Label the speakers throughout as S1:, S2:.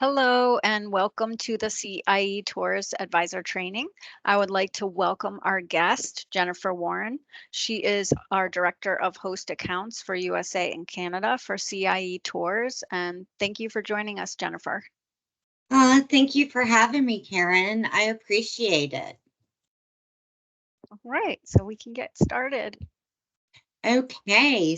S1: Hello and welcome to the CIE Tours Advisor Training. I would like to welcome our guest, Jennifer Warren. She is our Director of Host Accounts for USA and Canada for CIE Tours. And thank you for joining us, Jennifer.
S2: Thank you for having me, Karen. I appreciate it.
S1: All right, so we can get started.
S2: Okay,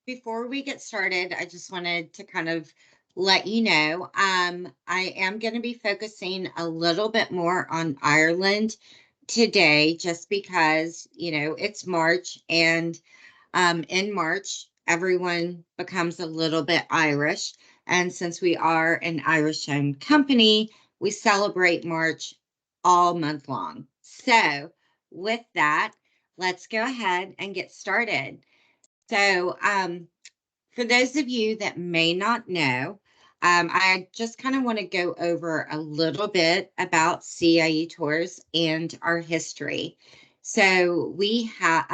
S2: before we get started, I just wanted to kind of let you know, I am going to be focusing a little bit more on Ireland today, just because, it's March and in March, everyone becomes a little bit Irish. And since we are an Irish-owned company, we celebrate March all month long. So, with that, let's go ahead and get started. So, for those of you that may not know, I just kind of want to go over a little bit about CIE Tours and our history. So we have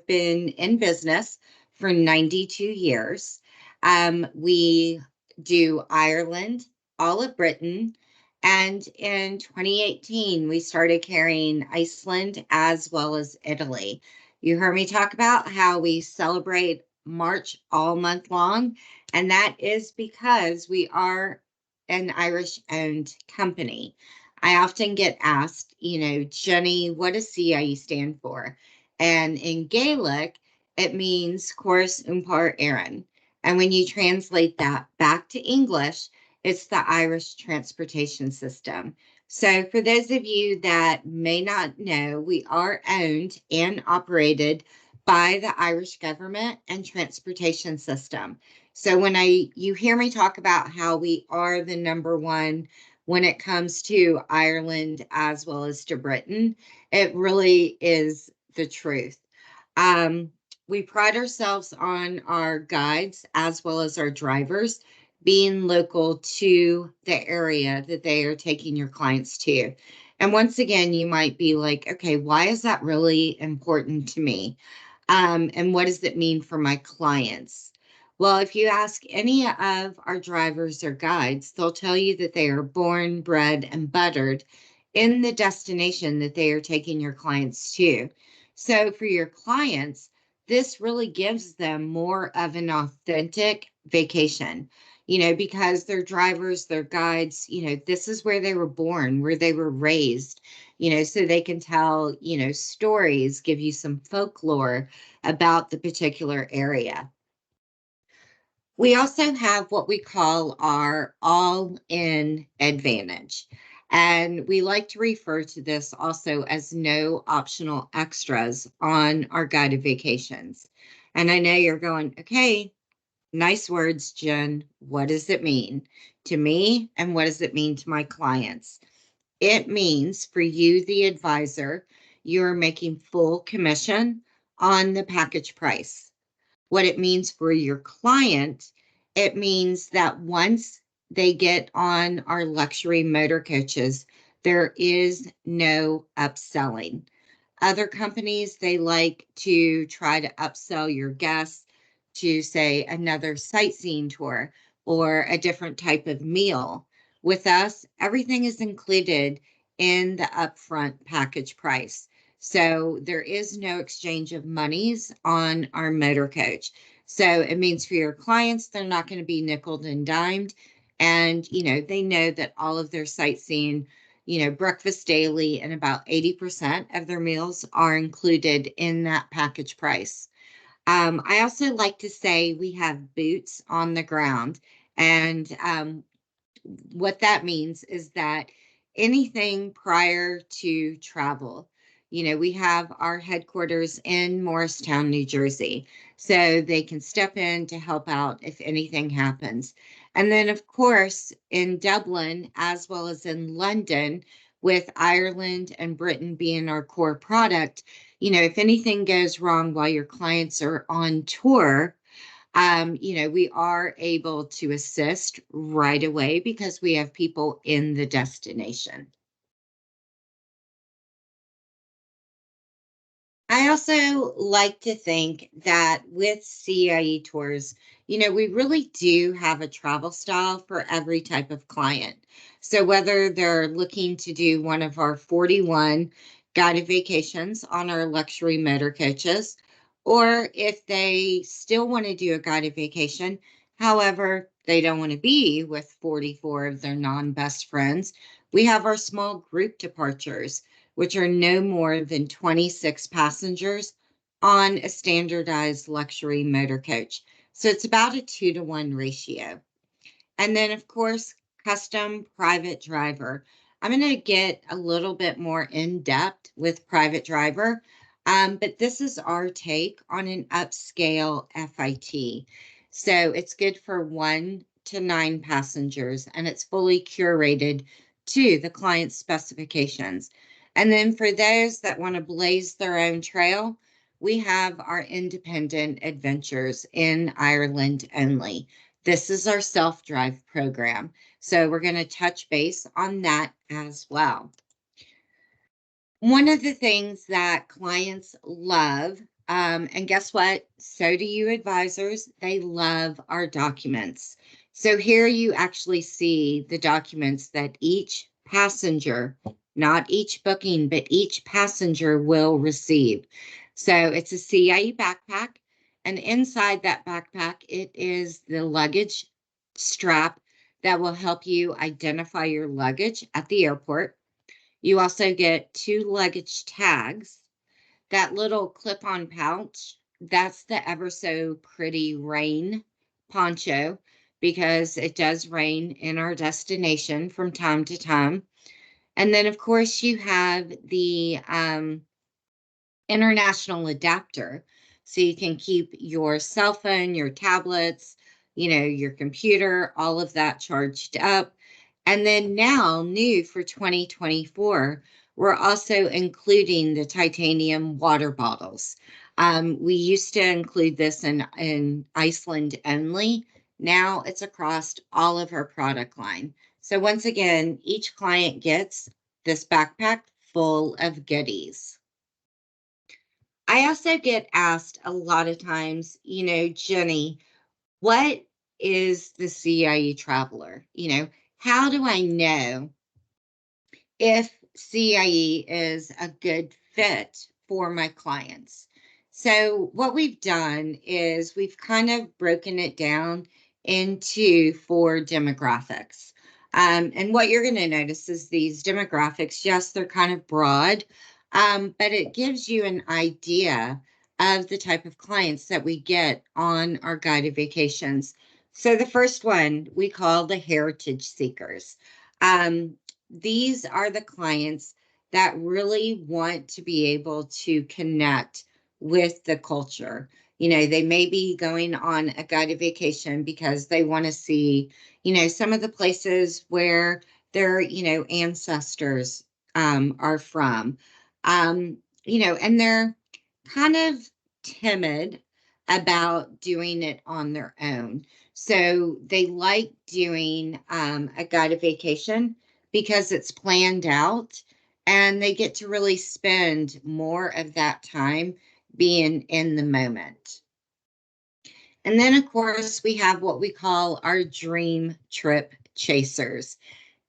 S2: been in business for 92 years. We do Ireland, all of Britain, and in 2018 we started carrying Iceland as well as Italy. You heard me talk about how we celebrate March all month long, and that is because we are an Irish owned company. I often get asked, Jenny, what does CIE stand for? And in Gaelic, it means Chorus Umpar Aaron. And when you translate that back to English, it's the Irish transportation system. So, for those of you that may not know, we are owned and operated by the Irish government and transportation system. So when you hear me talk about how we are the number one when it comes to Ireland as well as to Britain, it really is the truth. Um, we pride ourselves on our guides as well as our drivers being local to the area that they are taking your clients to. And once again, you might be like, okay, why is that really important to me? And what does it mean for my clients? Well, if you ask any of our drivers or guides, they'll tell you that they are born, bred, and buttered in the destination that they are taking your clients to. So for your clients, this really gives them more of an authentic vacation, because their drivers, their guides, this is where they were born, where they were raised, so they can tell, stories, give you some folklore about the particular area. We also have what we call our all in advantage. And we like to refer to this also as no optional extras on our guided vacations. And I know you're going, okay, nice words, Jen. What does it mean to me? And what does it mean to my clients? It means for you, the advisor, you're making full commission on the package price. What it means for your client, it means that once they get on our luxury motor coaches, there is no upselling. Other companies, they like to try to upsell your guests to, say, another sightseeing tour or a different type of meal. With us, everything is included in the upfront package price. So there is no exchange of monies on our motor coach. So it means for your clients, they're not going to be nickeled and dimed. And, they know that all of their sightseeing, breakfast daily and about 80% of their meals are included in that package price. I also like to say we have boots on the ground. And what that means is that anything prior to travel, we have our headquarters in Morristown, New Jersey, so they can step in to help out if anything happens. And then, of course, in Dublin, as well as in London, with Ireland and Britain being our core product, if anything goes wrong while your clients are on tour, we are able to assist right away because we have people in the destination. I also like to think that with CIE tours, we really do have a travel style for every type of client. So whether they're looking to do one of our 41 guided vacations on our luxury motor coaches, or if they still want to do a guided vacation, however, they don't want to be with 44 of their non-best friends, we have our small group departures, which are no more than 26 passengers on a standardized luxury motor coach. So it's about a 2-to-1 ratio. And then, of course, custom private driver. I'm going to get a little bit more in depth with private driver, but this is our take on an upscale FIT. So it's good for 1 to 9 passengers, and it's fully curated to the client's specifications. And then for those that want to blaze their own trail, we have our independent adventures in Ireland only. This is our self-drive program. So we're going to touch base on that as well. One of the things that clients love, and guess what? So do you advisors. They love our documents. So here you actually see the documents that each passenger, not each booking, but each passenger will receive. So it's a CIE backpack. And inside that backpack, it is the luggage strap that will help you identify your luggage at the airport. You also get 2 luggage tags. That little clip-on pouch, that's the ever so pretty rain poncho because it does rain in our destination from time to time. And then, of course, you have the international adapter. So you can keep your cell phone, your tablets, your computer, all of that charged up. And then now, new for 2024, we're also including the titanium water bottles. We used to include this in Iceland only. Now it's across all of our product line. So once again, each client gets this backpack full of goodies. I also get asked a lot of times, Jenny, what is the CIE traveler? How do I know if CIE is a good fit for my clients? So, what we've done is we've kind of broken it down into 4 demographics. And what you're going to notice is these demographics, yes, they're kind of broad, but it gives you an idea of the type of clients that we get on our guided vacations. So, the first one we call the heritage seekers. Um, these are the clients that really want to be able to connect with the culture. They may be going on a guided vacation because they want to see, some of the places where their, ancestors are from. And they're kind of timid about doing it on their own. So they like doing a guided vacation because it's planned out and they get to really spend more of that time being in the moment. And then, of course, we have what we call our dream trip chasers.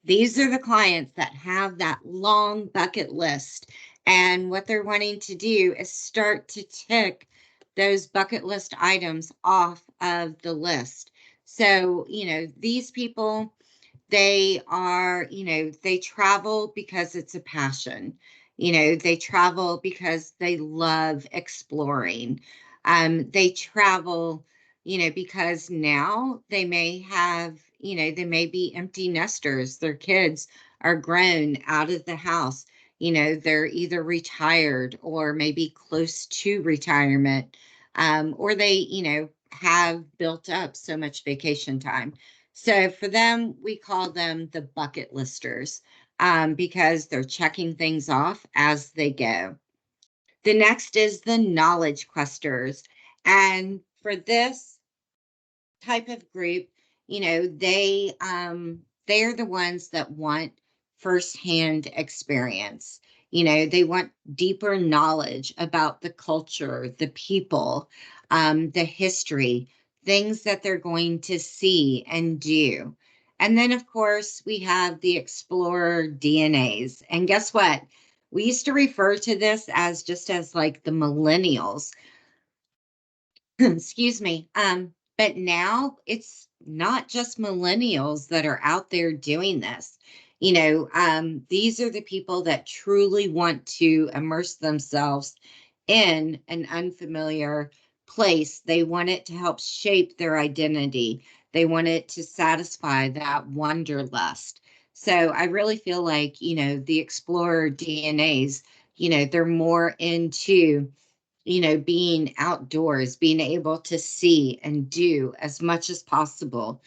S2: These are the clients that have that long bucket list. And what they're wanting to do is start to tick those bucket list items off of the list. So, these people, they travel because it's a passion. They travel because they love exploring. They travel, because now they may be empty nesters. Their kids are grown out of the house. They're either retired or maybe close to retirement, or they, have built up so much vacation time. So for them, we call them the bucket listers because they're checking things off as they go. The next is the knowledge questers. And for this type of group, they are the ones that want firsthand experience. They want deeper knowledge about the culture, the people, the history, things that they're going to see and do. And then, of course, we have the explorer DNAs. And guess what? We used to refer to this as just as like the millennials. Excuse me. But now it's not just millennials that are out there doing this. These are the people that truly want to immerse themselves in an unfamiliar place. They want it to help shape their identity. They want it to satisfy that wanderlust. So I really feel like, the explorer DNAs, they're more into being outdoors, being able to see and do as much as possible.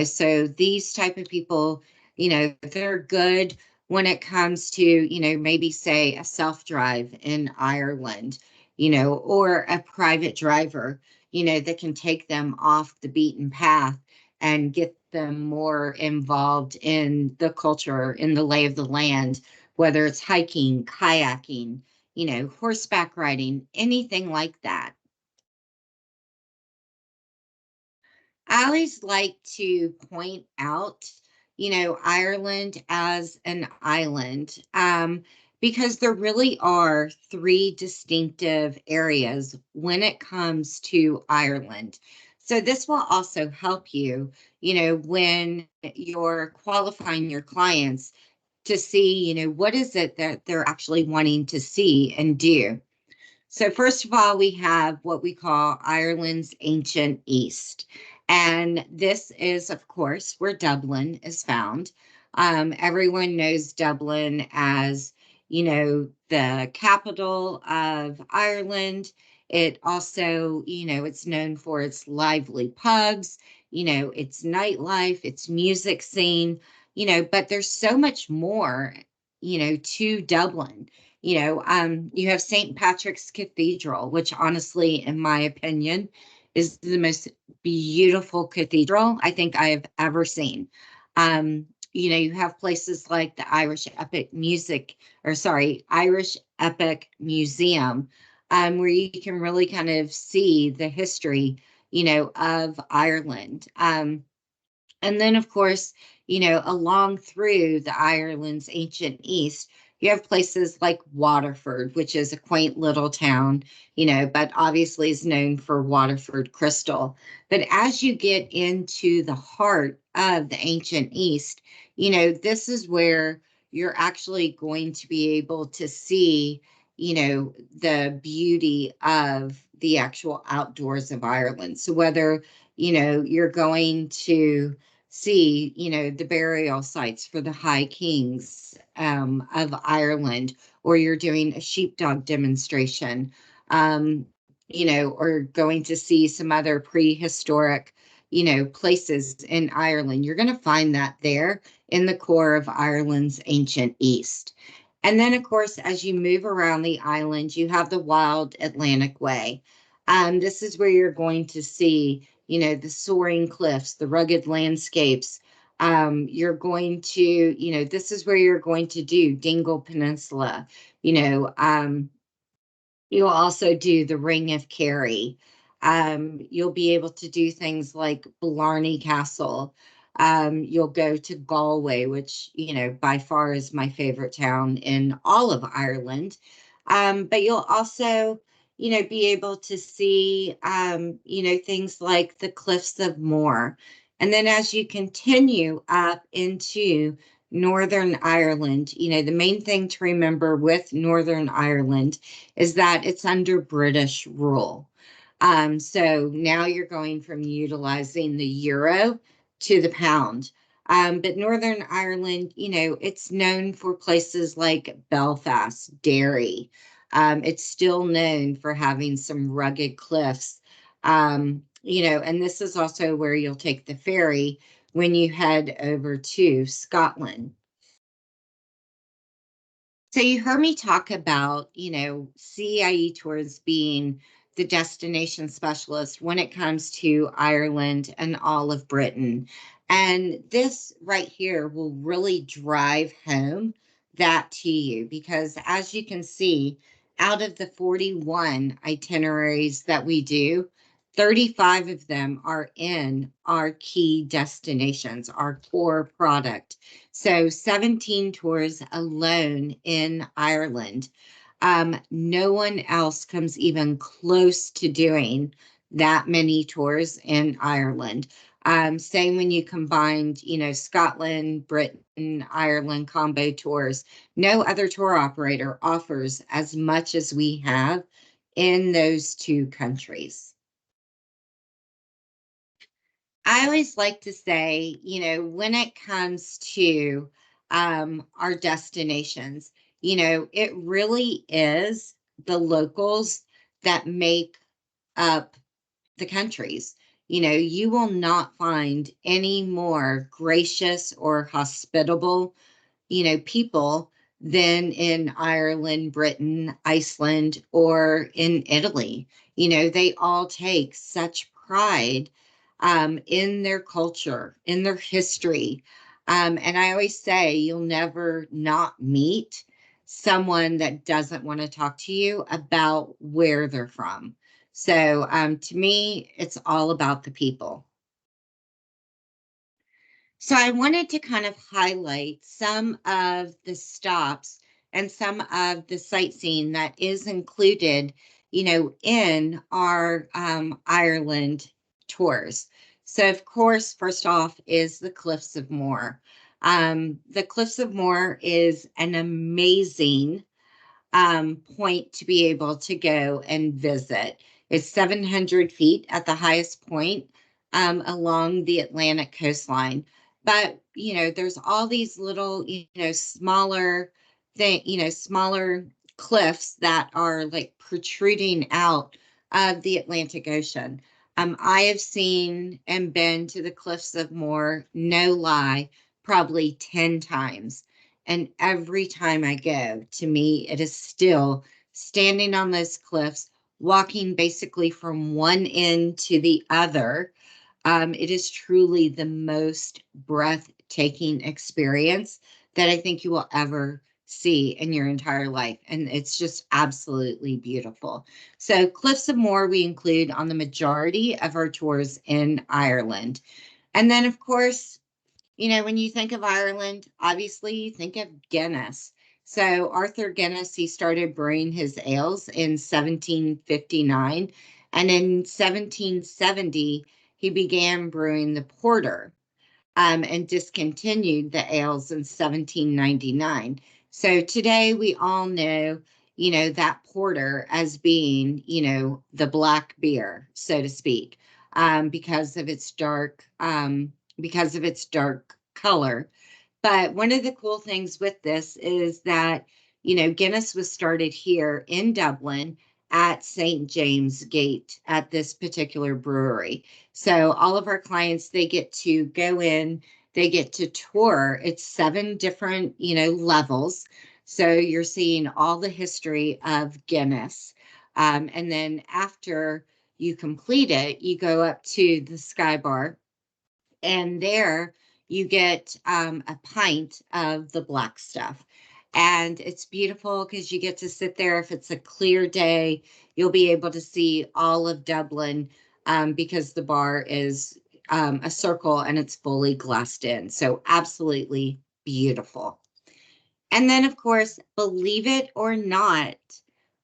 S2: So these type of people, they're good when it comes to, maybe say a self-drive in Ireland, or a private driver, that can take them off the beaten path and get them more involved in the culture, in the lay of the land, whether it's hiking, kayaking, horseback riding, anything like that. I always like to point out, Ireland as an island, because there really are three distinctive areas when it comes to Ireland. So this will also help you, when you're qualifying your clients to see, what is it that they're actually wanting to see and do. So, first of all, we have what we call Ireland's ancient East. And this is, of course, where Dublin is found. Everyone knows Dublin as, the capital of Ireland. It also, it's known for its lively pubs, its nightlife, its music scene, but there's so much more, to Dublin. You have St. Patrick's Cathedral, which honestly, in my opinion, is the most beautiful cathedral I think I have ever seen. You have places like the Irish Epic Museum, where you can really kind of see the history, of Ireland. And then, of course, along through the Ireland's ancient East, you have places like Waterford, which is a quaint little town, but obviously is known for Waterford crystal. But as you get into the heart of the ancient East, this is where you're actually going to be able to see, the beauty of the actual outdoors of Ireland. So whether, you're going to see, the burial sites for the High Kings of Ireland, or you're doing a sheepdog demonstration, or going to see some other prehistoric, places in Ireland. You're going to find that there in the core of Ireland's ancient East. And then, of course, as you move around the island, you have the Wild Atlantic Way. This is where you're going to see, the soaring cliffs, the rugged landscapes. You're going to, this is where you're going to do Dingle Peninsula. You'll also do the Ring of Kerry. You'll be able to do things like Blarney Castle. You'll go to Galway, which, by far is my favorite town in all of Ireland. But you'll also, be able to see, things like the Cliffs of Moher. And then as you continue up into Northern Ireland, the main thing to remember with Northern Ireland is that it's under British rule. So now you're going from utilizing the euro to the pound. But Northern Ireland, it's known for places like Belfast, Derry. It's still known for having some rugged cliffs. And this is also where you'll take the ferry when you head over to Scotland. So you heard me talk about, CIE Tours being the destination specialist when it comes to Ireland and all of Britain. And this right here will really drive home that to you, because as you can see, out of the 41 itineraries that we do, 35 of them are in our key destinations, our core product. So 17 tours alone in Ireland. No one else comes even close to doing that many tours in Ireland. Same when you combined, Scotland, Britain, Ireland combo tours. No other tour operator offers as much as we have in those two countries. I always like to say, when it comes to our destinations, it really is the locals that make up the countries. You will not find any more gracious or hospitable people than in Ireland, Britain, Iceland, or in Italy. They all take such pride in their culture, in their history. And I always say you'll never not meet someone that doesn't want to talk to you about where they're from. So to me, it's all about the people. So I wanted to kind of highlight some of the stops and some of the sightseeing that is included, in our Ireland tours. So of course, first off is the Cliffs of Moher. The Cliffs of Moher is an amazing point to be able to go and visit. It's 700 feet at the highest point along the Atlantic coastline. But, there's all these little, smaller cliffs that are like protruding out of the Atlantic Ocean. I have seen and been to the Cliffs of Moher, no lie, probably 10 times. And every time I go, to me, it is still standing on those cliffs, walking basically from one end to the other. It is truly the most breathtaking experience that I think you will ever see in your entire life. And it's just absolutely beautiful. So, Cliffs of Moher, we include on the majority of our tours in Ireland. And then, of course, when you think of Ireland, obviously you think of Guinness. So Arthur Guinness, he started brewing his ales in 1759, and in 1770 he began brewing the porter, and discontinued the ales in 1799. So today we all know, that porter as being, the black beer, so to speak, because of its dark color. But one of the cool things with this is that, Guinness was started here in Dublin at St. James Gate at this particular brewery. So all of our clients, they get to go in, they get to tour. It's 7 different, levels. So you're seeing all the history of Guinness. And then after you complete it, you go up to the Sky Bar, and there you get a pint of the black stuff. And it's beautiful because you get to sit there. If it's a clear day, you'll be able to see all of Dublin, because the bar is a circle and it's fully glassed in. So absolutely beautiful. And then, of course, believe it or not,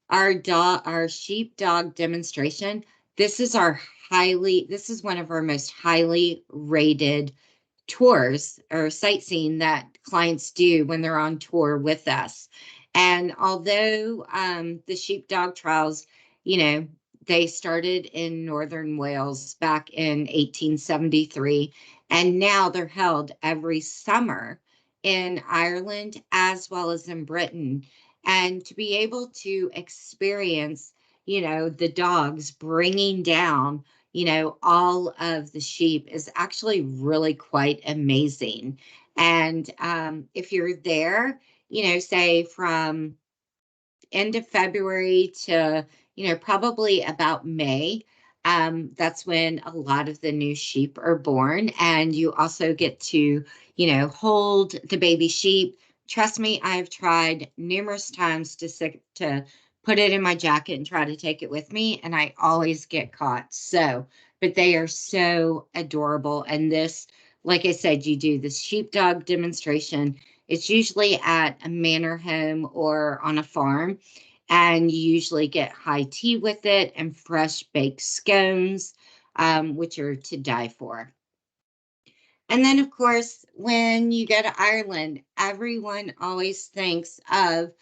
S2: our sheepdog demonstration, this is one of our most highly rated tours or sightseeing that clients do when they're on tour with us. And although the sheepdog trials, you know, they started in Northern Wales back in 1873, and now they're held every summer in Ireland as well as in Britain. And to be able to experience, the dogs bringing down, all of the sheep is actually really quite amazing. And if you're there, say from end of February to, probably about May, that's when a lot of the new sheep are born. And you also get to, hold the baby sheep, Trust me, I've tried numerous times to put it in my jacket and try to take it with me, and I always get caught. So, but they are so adorable. And this, like I said, you do this sheepdog demonstration. It's usually at a manor home or on a farm, and you usually get high tea with it and fresh baked scones, which are to die for. And then, of course, when you go to Ireland, everyone always thinks of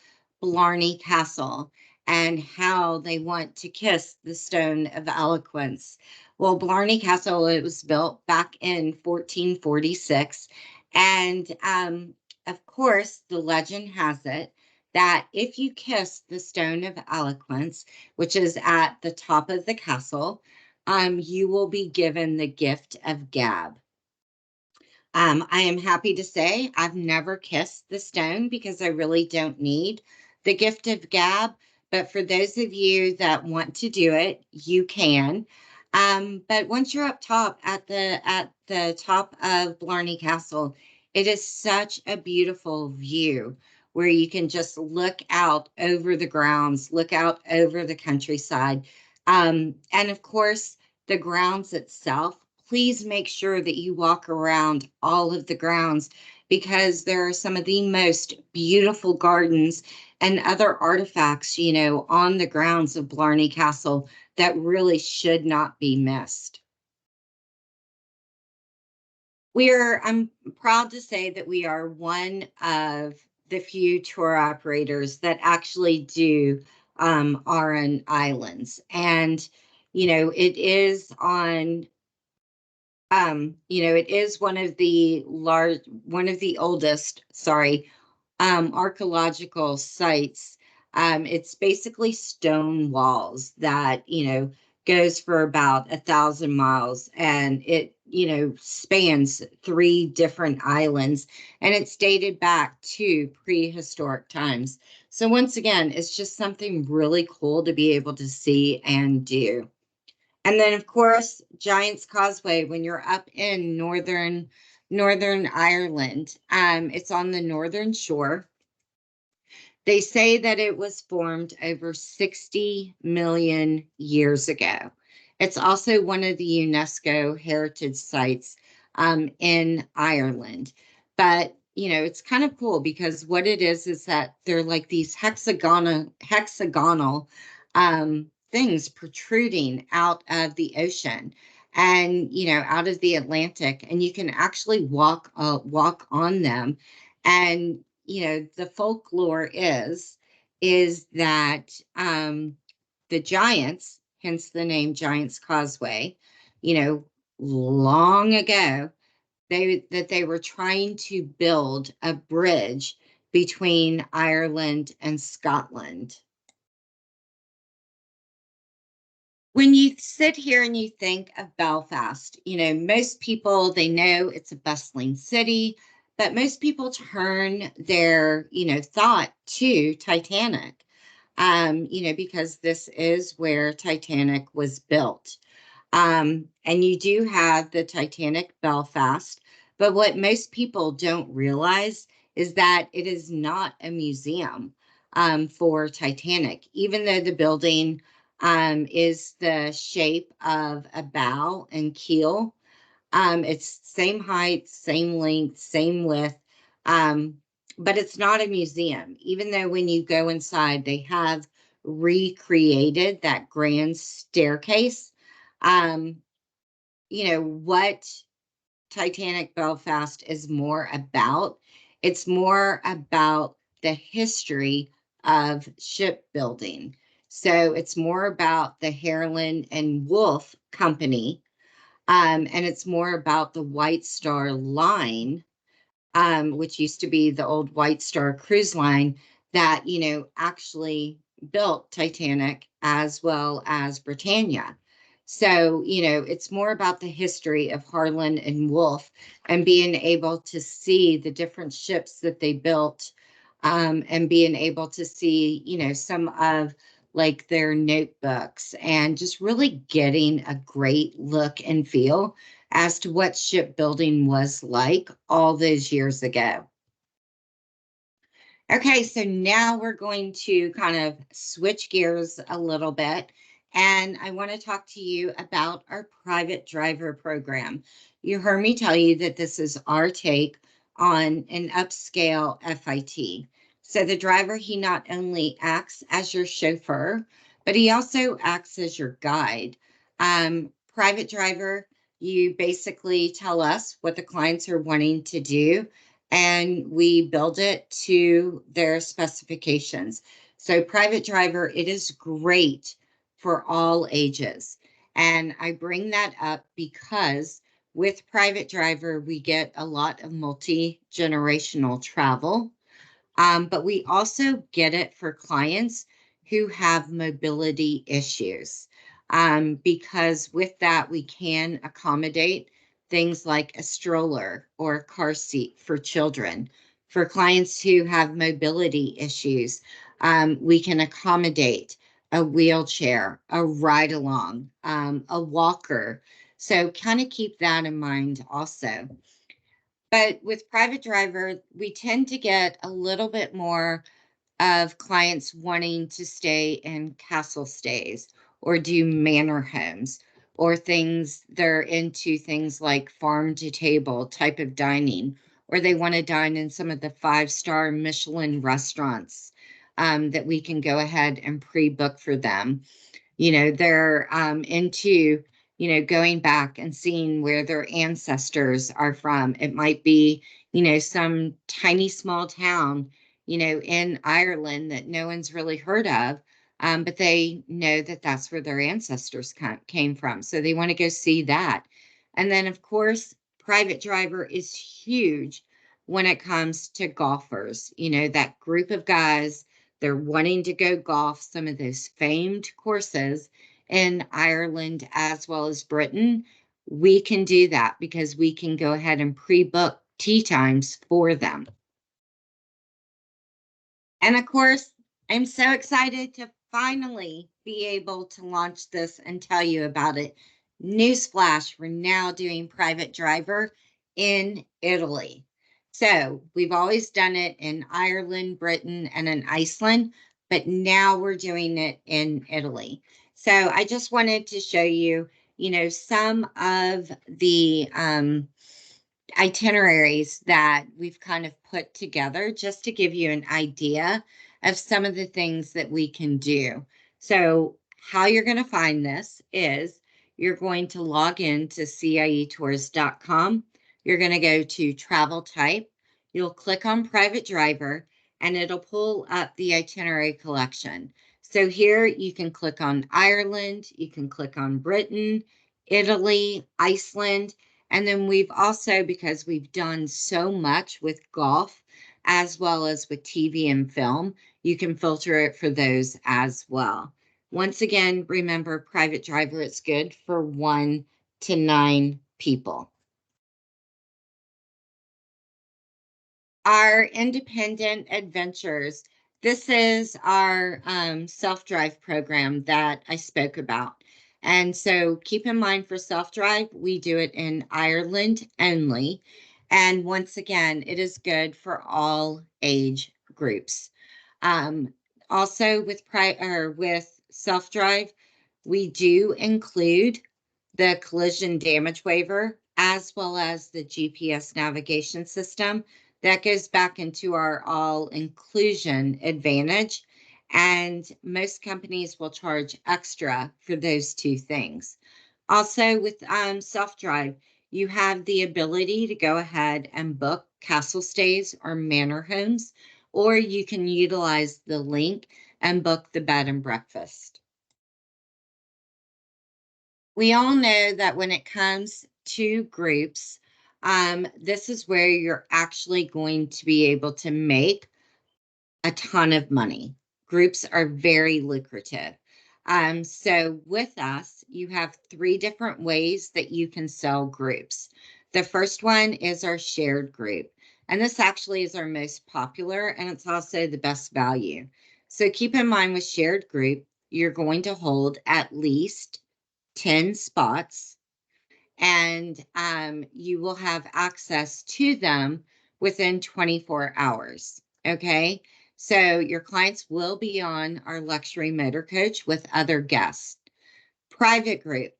S2: Blarney Castle and how they want to kiss the Stone of Eloquence. Well, Blarney Castle, it was built back in 1446. And of course, the legend has it that if you kiss the Stone of Eloquence, which is at the top of the castle, you will be given the gift of gab. I am happy to say I've never kissed the stone because I really don't need the gift of gab. But for those of you that want to do it, you can. But once you're up top at the top of Blarney Castle, it is such a beautiful view where you can just look out over the grounds, look out over the countryside. And of course, the grounds itself, please make sure that you walk around all of the grounds because there are some of the most beautiful gardens and other artifacts, on the grounds of Blarney Castle that really should not be missed. I'm proud to say that we are one of the few tour operators that actually do Aran Islands. And, it is one of the oldest, sorry, archaeological sites. It's basically stone walls that, goes for about 1,000 miles, and it, spans 3 different islands, and it's dated back to prehistoric times. So once again, it's just something really cool to be able to see and do. And then, of course, Giant's Causeway, when you're up in Northern Ireland, it's on the northern shore. They say that it was formed over 60 million years ago. It's also one of the UNESCO heritage sites in Ireland. But, it's kind of cool because what it is that they're like these hexagonal things protruding out of the ocean and, out of the Atlantic. And you can actually walk on them. And the folklore is that the giants, hence the name Giant's Causeway, you know, long ago, they were trying to build a bridge between Ireland and Scotland. When you sit here and you think of Belfast, most people, they know it's a bustling city, but most people turn their, thought to Titanic, because this is where Titanic was built. And you do have the Titanic Belfast, but what most people don't realize is that it is not a museum for Titanic, even though the building is the shape of a bow and keel. It's same height, same length, same width, um, but it's not a museum, even though when you go inside, they have recreated that grand staircase. Um, what Titanic Belfast is more about. It's more about the history of shipbuilding. So it's more about the Harland and Wolff Company, and it's more about the White Star Line, which used to be the old White Star Cruise Line that, actually built Titanic as well as Britannia. So, it's more about the history of Harland and Wolff and being able to see the different ships that they built, and being able to see, some of like their notebooks and just really getting a great look and feel as to what shipbuilding was like all those years ago. Okay, so now we're going to kind of switch gears a little bit. And I want to talk to you about our private driver program. You heard me tell you that this is our take on an upscale FIT. So the driver, he not only acts as your chauffeur, but he also acts as your guide. Private driver, you basically tell us what the clients are wanting to do and we build it to their specifications. So private driver, it is great for all ages. And I bring that up because with private driver, we get a lot of multi-generational travel. But we also get it for clients who have mobility issues, because with that, we can accommodate things like a stroller or a car seat for children. For clients who have mobility issues, we can accommodate a wheelchair, a ride along, a walker. So kind of keep that in mind also. But with private driver, we tend to get a little bit more of clients wanting to stay in castle stays or do manor homes or things they're into things like farm to table type of dining, or they want to dine in some of the 5-star Michelin restaurants that we can go ahead and pre-book for them. They're into going back and seeing where their ancestors are from. It might be some tiny small town in Ireland that no one's really heard of, but they know that that's where their ancestors came from, so they want to go see that. And then of course private driver is huge when it comes to golfers, that group of guys. They're wanting to go golf some of those famed courses in Ireland as well as Britain. We can do that because we can go ahead and pre-book tee times for them. And of course, I'm so excited to finally be able to launch this and tell you about it. Newsflash, we're now doing private driver in Italy. So we've always done it in Ireland, Britain, and in Iceland, but now we're doing it in Italy. So I just wanted to show you, some of the itineraries that we've kind of put together just to give you an idea of some of the things that we can do. So how you're going to find this is you're going to log in to cietours.com. You're going to go to travel type. You'll click on private driver and it'll pull up the itinerary collection. So here you can click on Ireland, you can click on Britain, Italy, Iceland, and then we've also, because we've done so much with golf as well as with TV and film, you can filter it for those as well. Once again, remember private driver, it's good for 1 to 9 people. Our independent adventures. This is our self-drive program that I spoke about. And so keep in mind for self-drive, we do it in Ireland only. And once again, it is good for all age groups. Um, Also with self-drive, we do include the collision damage waiver as well as the GPS navigation system. That goes back into our all inclusion advantage. And most companies will charge extra for those two things. Also with self-drive, you have the ability to go ahead and book castle stays or manor homes, or you can utilize the link and book the bed and breakfast. We all know that when it comes to groups, this is where you're actually going to be able to make a ton of money. Groups are very lucrative. So with us, you have 3 different ways that you can sell groups. The first one is our shared group. And this actually is our most popular and it's also the best value. So keep in mind with shared group, you're going to hold at least 10 spots and you will have access to them within 24 hours. Okay. So your clients will be on our luxury motor coach with other guests. Private group.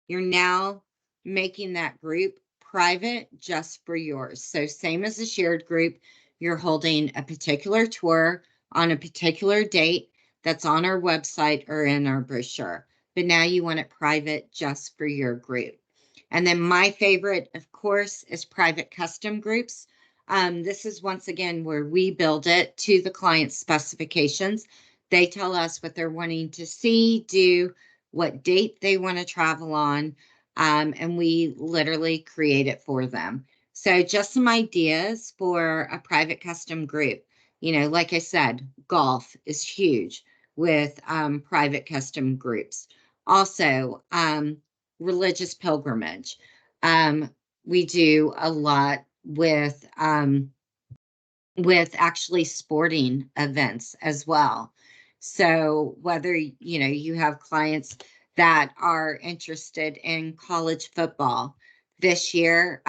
S2: You're now making that group private just for yours. So, same as a shared group, you're holding a particular tour on a particular date that's on our website or in our brochure. But now you want it private just for your group. And then my favorite, of course, is private custom groups. This is once again where we build it to the client's specifications. They tell us what they're wanting to see, do, what date they want to travel on, and we literally create it for them. So, just some ideas for a private custom group. Like I said, golf is huge with private custom groups. Also, religious pilgrimage. Um, we do a lot with actually sporting events as well. So whether you have clients that are interested in college football this year,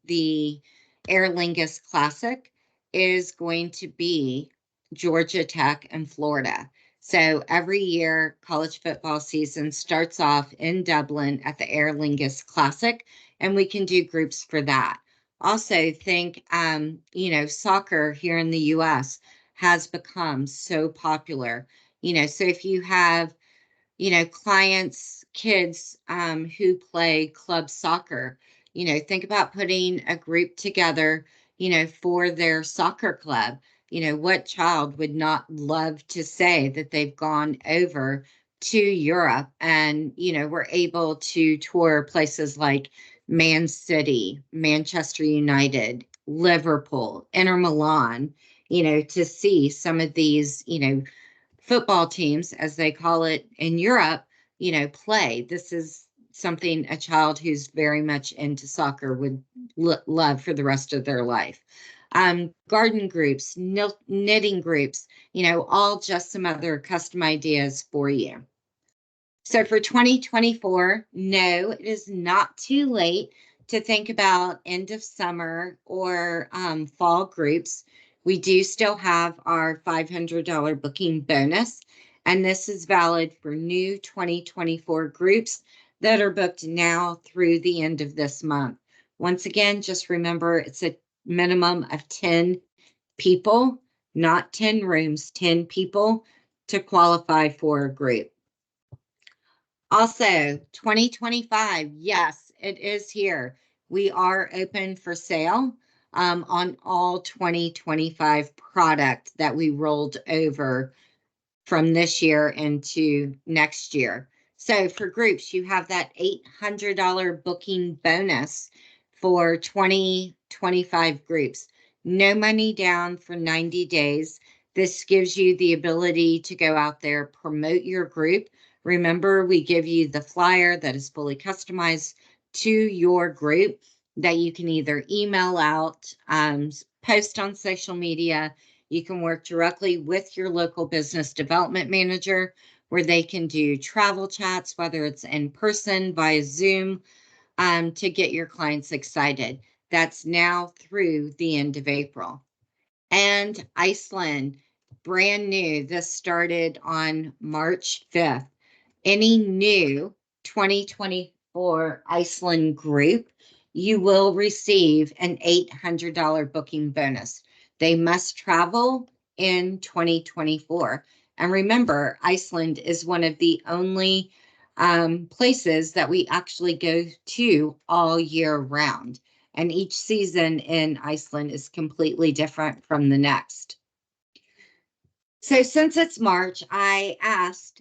S2: the Aer Lingus Classic is going to be Georgia Tech and Florida. So every year, college football season starts off in Dublin at the Aer Lingus Classic, and we can do groups for that. Also, think, soccer here in the US has become so popular. So if you have clients, kids who play club soccer, think about putting a group together, for their soccer club. What child would not love to say that they've gone over to Europe and, were able to tour places like Man City, Manchester United, Liverpool, Inter Milan, to see some of these, football teams, as they call it in Europe, play. This is something a child who's very much into soccer would love for the rest of their life. Garden groups, knitting groups, all just some other custom ideas for you. So for 2024, no, it is not too late to think about end of summer or fall groups. We do still have our $500 booking bonus, and this is valid for new 2024 groups that are booked now through the end of this month. Once again, just remember it's a minimum of 10 people, not 10 rooms, 10 people to qualify for a group. Also, 2025, yes, it is here. We are open for sale on all 2025 product that we rolled over from this year into next year. So for groups, you have that $800 booking bonus for 2025 groups. No money down for 90 days. This gives you the ability to go out there, promote your group. Remember, we give you the flyer that is fully customized to your group that you can either email out, post on social media. You can work directly with your local business development manager where they can do travel chats, whether it's in person, via Zoom, to get your clients excited. That's now through the end of April. And Iceland, brand new. This started on March 5th. Any new 2024 Iceland group, you will receive an $800 booking bonus. They must travel in 2024. And remember, Iceland is one of the only places that we actually go to all year round. And each season in Iceland is completely different from the next. So since it's March, I asked,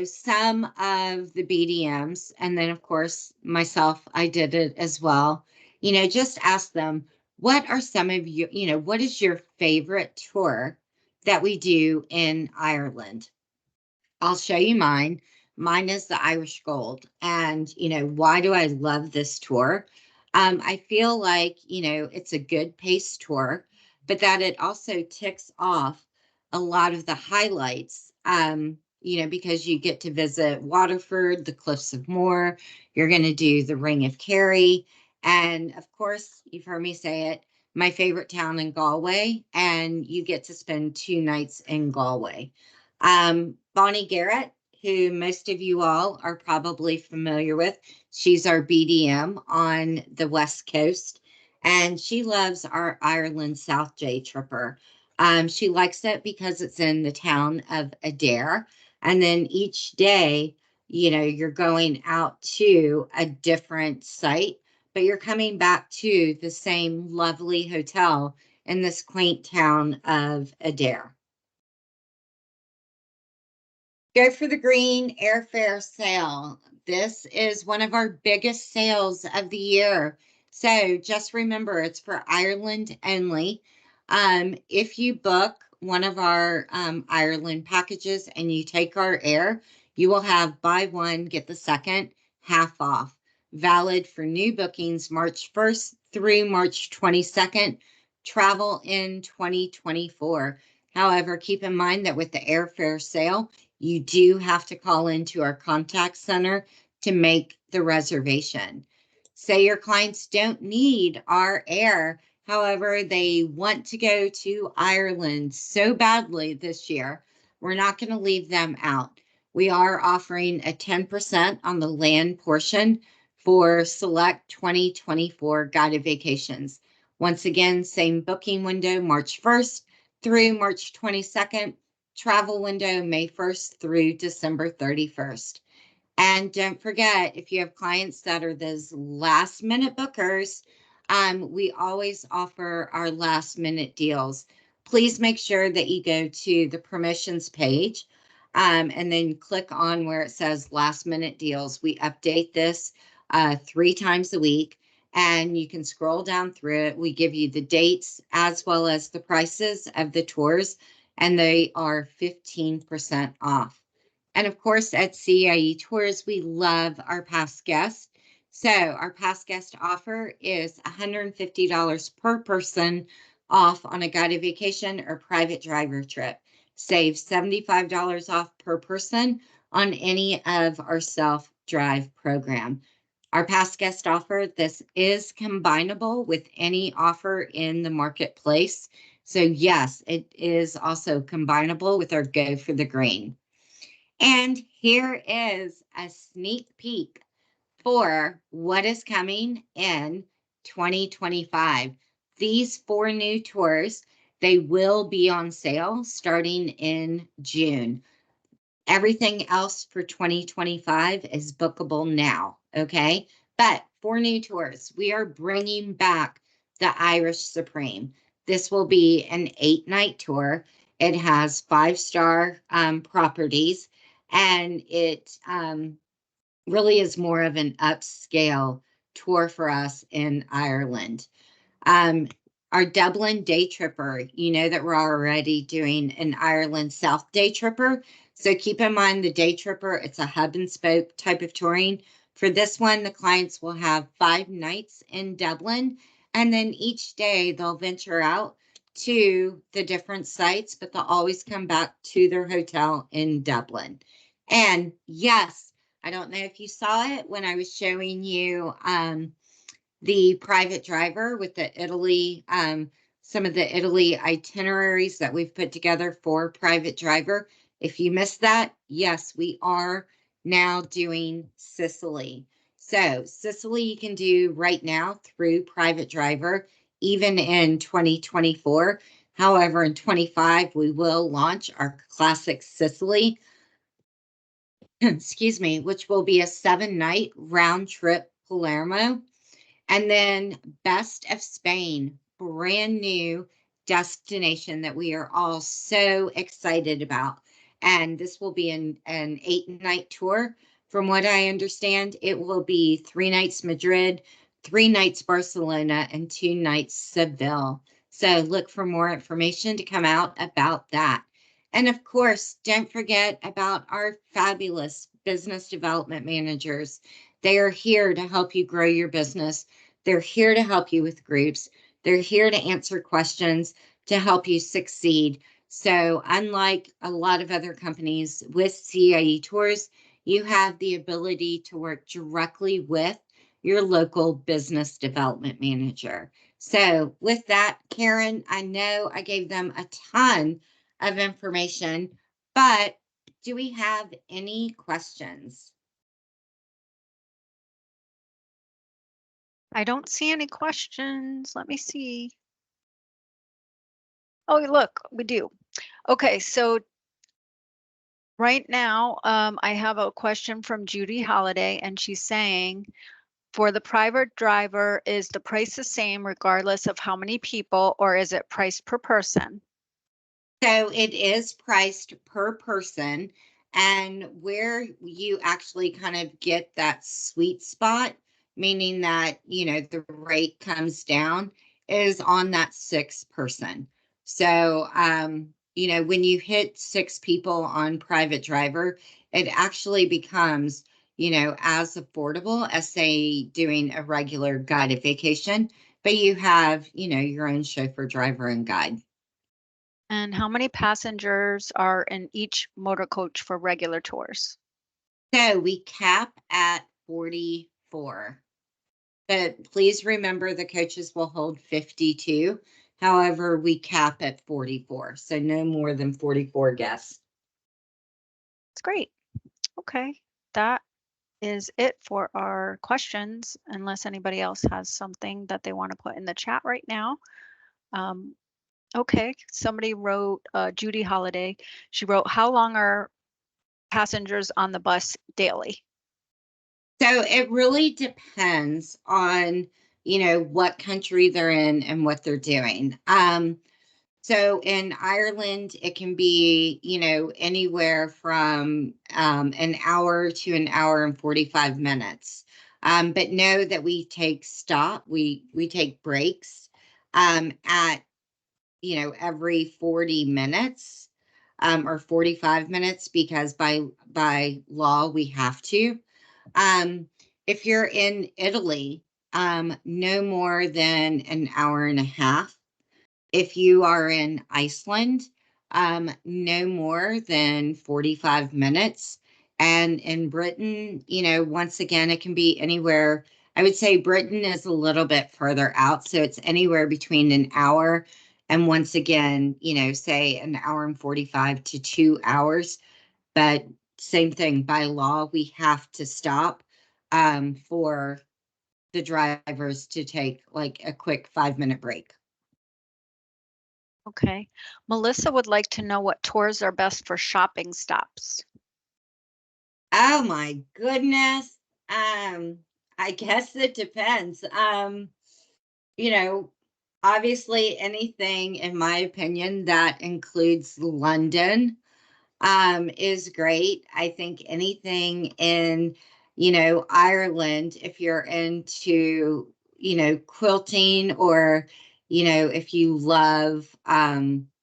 S2: some of the BDMs, and then of course myself, I did it as well, just ask them, what are some of you, what is your favorite tour that we do in Ireland? I'll show you mine. Mine is the Irish Gold. And, why do I love this tour? I feel like, it's a good pace tour, but that it also ticks off a lot of the highlights, because you get to visit Waterford, the Cliffs of Moher, you're going to do the Ring of Kerry. And of course, you've heard me say it, my favorite town in Galway, and you get to spend 2 nights in Galway. Bonnie Garrett, who most of you all are probably familiar with, she's our BDM on the West Coast, and she loves our Ireland South Day Tripper. She likes it because it's in the town of Adair, and then each day, you're going out to a different site, but you're coming back to the same lovely hotel in this quaint town of Adair. Go for the green airfare sale. This is one of our biggest sales of the year. So just remember, it's for Ireland only. If you book one of our Ireland packages and you take our air, you will have buy one, get the second half off. Valid for new bookings March 1st through March 22nd. Travel in 2024. However, keep in mind that with the airfare sale, you do have to call into our contact center to make the reservation. Say your clients don't need our air, however, they want to go to Ireland so badly this year, we're not going to leave them out. We are offering a 10% on the land portion for select 2024 guided vacations. Once again, same booking window, March 1st through March 22nd. Travel window May 1st through December 31st. And don't forget, if you have clients that are those last minute bookers, we always offer our last minute deals. Please make sure that you go to the permissions page and then click on where it says last minute deals. We update this 3 times a week, and you can scroll down through it. We give you the dates as well as the prices of the tours, and they are 15% off. And of course, at CIE Tours, we love our past guests. So our past guest offer is $150 per person off on a guided vacation or private driver trip. Save $75 off per person on any of our self-drive program. Our past guest offer, this is combinable with any offer in the marketplace. So yes, it is also combinable with our Go for the Green. And here is a sneak peek for what is coming in 2025. These 4 new tours, they will be on sale starting in June. Everything else for 2025 is bookable now, okay? But 4 new tours, we are bringing back the Irish Supreme. This will be an 8-night tour. It has 5-star properties, and it really is more of an upscale tour for us in Ireland. Um, our Dublin day tripper, you know that we're already doing an Ireland South day tripper. So keep in mind the day tripper, it's a hub and spoke type of touring. For this one, the clients will have 5 nights in Dublin, and then each day they'll venture out to the different sites, but they'll always come back to their hotel in Dublin. And yes, I don't know if you saw it when I was showing you the private driver with the Italy, some of the Italy itineraries that we've put together for private driver. If you missed that, yes, we are now doing Sicily. So Sicily you can do right now through private driver, even in 2024. However, in 25, we will launch our classic Sicily, excuse me, which will be a 7-night round trip Palermo. And then Best of Spain, brand new destination that we are all so excited about. And this will be an 8-night tour. From what I understand, it will be 3 nights Madrid, 3 nights Barcelona, and 2 nights Seville. So look for more information to come out about that. And of course, don't forget about our fabulous business development managers. They are here to help you grow your business. They're here to help you with groups. They're here to answer questions to help you succeed. So unlike a lot of other companies with CIE Tours, you have the ability to work directly with your local business development manager. So, with that, Karen, I know I gave them a ton of information, but do we have any questions?
S1: I don't see any questions. Let me see. Oh, look, we do. Okay, so right now, I have a question from Judy Holiday, and she's saying, for the private driver, is the price the same regardless of how many people, or is it priced per person?
S2: So it is priced per person, and where you actually kind of get that sweet spot, meaning that, the rate comes down, is on that six person. So, when you hit six people on private driver, it actually becomes, as affordable as, say, doing a regular guided vacation, but you have, your own chauffeur, driver, and guide.
S1: And how many passengers are in each motor coach for regular tours?
S2: So we cap at 44. But please remember the coaches will hold 52. However, we cap at 44. So no more than 44 guests.
S1: It's great. Okay, that is it for our questions, unless anybody else has something that they want to put in the chat right now. Um, okay, somebody wrote, Judy Holiday, she wrote, how long are passengers on the bus daily?
S2: So it really depends on, what country they're in and what they're doing. So in Ireland, it can be, anywhere from an hour to an hour and 45 minutes. But know that we take breaks at, every 40 minutes or 45 minutes because by law we have to. Um, if you're in Italy, no more than an hour and a half. If you are in Iceland, no more than 45 minutes. And in Britain, once again, it can be anywhere. I would say Britain is a little bit further out. So it's anywhere between an hour and, once again, say an hour and 45 to 2 hours. But same thing, by law, we have to stop for the drivers to take like a quick 5-minute break.
S1: Okay. Melissa would like to know what tours are best for shopping stops.
S2: Oh my goodness. I guess it depends. You know, Obviously anything, in my opinion, that includes London is great. I think anything in, Ireland, if you're into, quilting, or, if you love the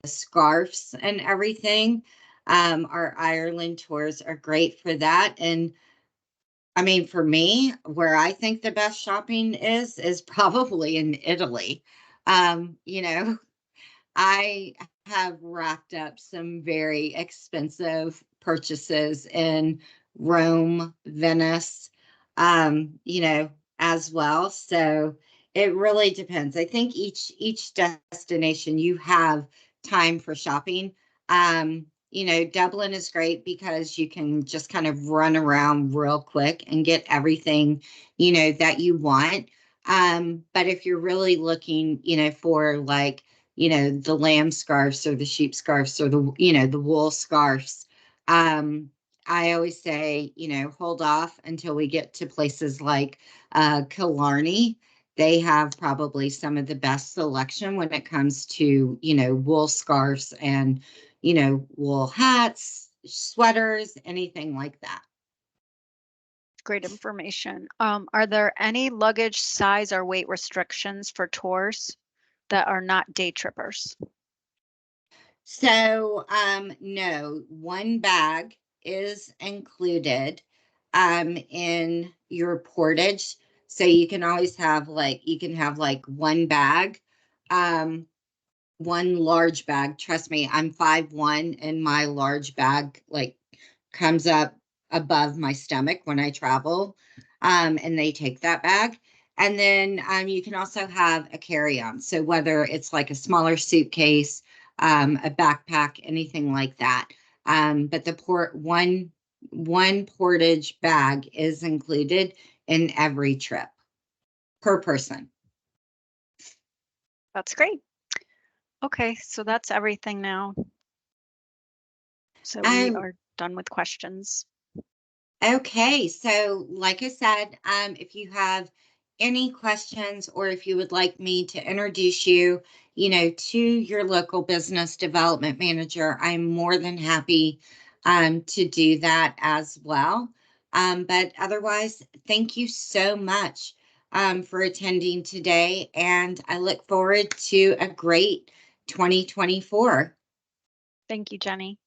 S2: scarves and everything. Our Ireland tours are great for that. And I mean, for me, where I think the best shopping is probably in Italy. I have racked up some very expensive purchases in Rome, Venice, as well. So it really depends. I think each destination you have time for shopping. Dublin is great because you can just kind of run around real quick and get everything, that you want. But if you're really looking, for like, the lamb scarves or the sheep scarves or the wool scarves. I always say, hold off until we get to places like Killarney. They have probably some of the best selection when it comes to, wool scarves and, wool hats, sweaters, anything like that.
S1: Great information. Are there any luggage size or weight restrictions for tours that are not day trippers?
S2: So, no, one bag is included in your portage. So you can have like one bag, um, one large bag. Trust me, I'm 5'1", and my large bag like comes up above my stomach when I travel, and they take that bag. And then you can also have a carry-on. So whether it's like a smaller suitcase, a backpack, anything like that. But the one portage bag is included in every trip per person.
S1: That's great. Okay, so that's everything now. So we
S2: Um,
S1: are done with questions.
S2: Okay, so like I said, if you have any questions or if you would like me to introduce you, to your local business development manager, I'm more than happy to do that as well. But otherwise, thank you so much for attending today, and I look forward to a great 2024.
S1: Thank you, Jenny.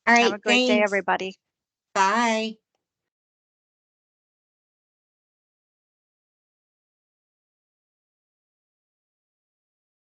S2: All
S1: Have
S2: right,
S1: a great day,
S2: thanks.
S1: everybody.
S2: Bye.